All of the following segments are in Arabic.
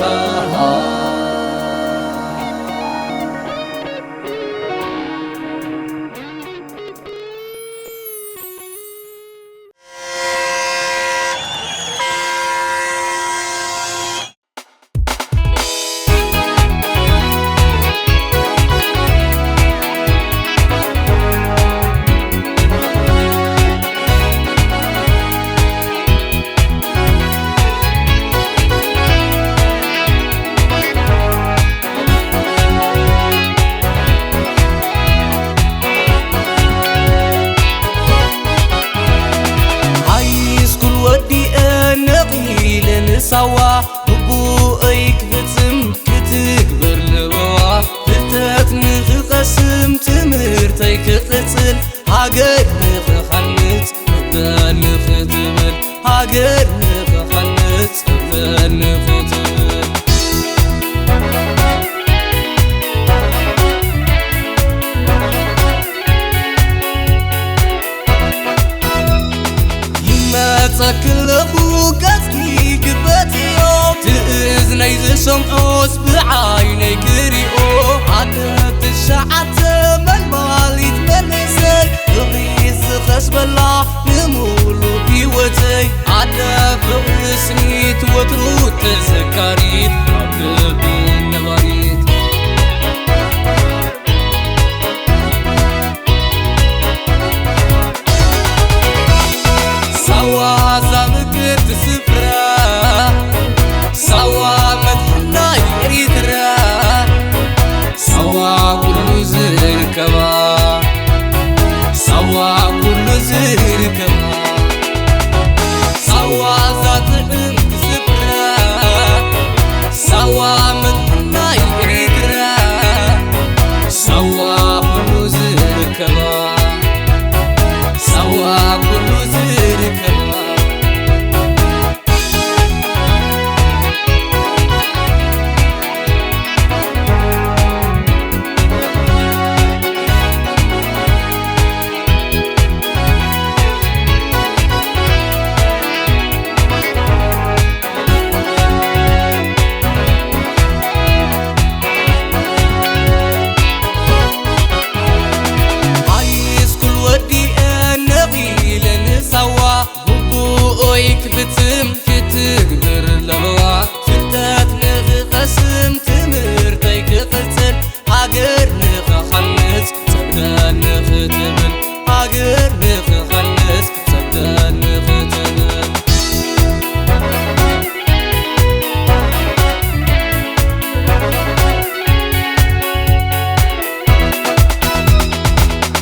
حبشة سوا ببوئك فتم كتكبر لبوا فتات نخقسم تمرتي كقتل هاجر نخخنت فتال نختبل هاجر نخخنت فتال نختبل يما تكلفو قسكي قبتيو تأذني ذي سمعوس بعيني كريو عدت الشعات مالي تمنسل غريز خشب الله نمولو بيوتي عدا فرسني توترو تذكاريت عبد النباريت سوا زمكر تسفرا سوا مدحنا يريدرا سوا كل زركبا سوا كل زركبا سوا زاتهم تسفرا سوا مدحنا يريدرا سوا كل زركبا سوا كل زركبا كفتم كتكبر لبوا فتات نخقسم تمرتي كقتل هاجر نخخنت سبدال نختبل هاجر نخخنت سبدال نختبل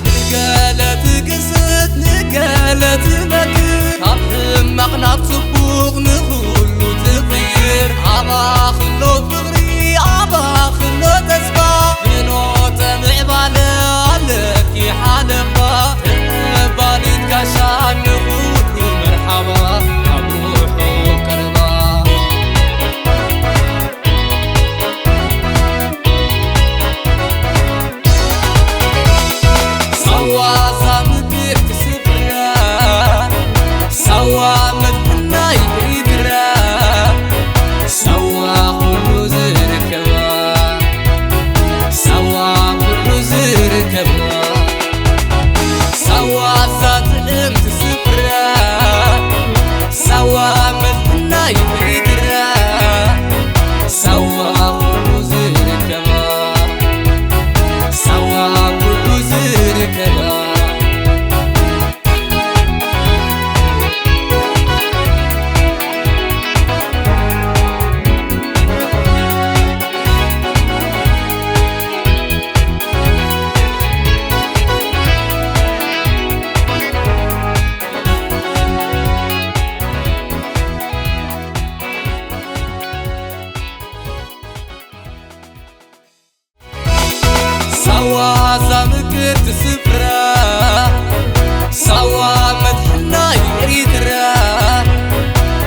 نقالت قصت نقالت مكر مقنع صبوغ نقولو تغير عبا خلو فغري عبا خلو تسبا منو تمع بالك حالفا بالي تكاشان نقولو مرحبا عبروحو كربا سوا زمكر تسفرا سوا مدحنا يريدرا سوا كل زركبا سوا كل زركبا سوا زاتهم تسفرا سوا مدحنا يريدرا سوا كل زركبا سوا كل زركبا سوا زمكر تسفرا سوا مدحنا يريدرا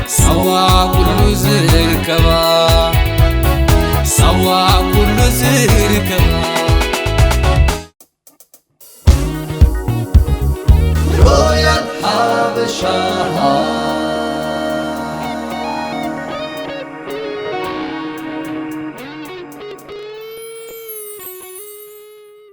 سوا كل زركبا سوا كل زركبا رويال حبشة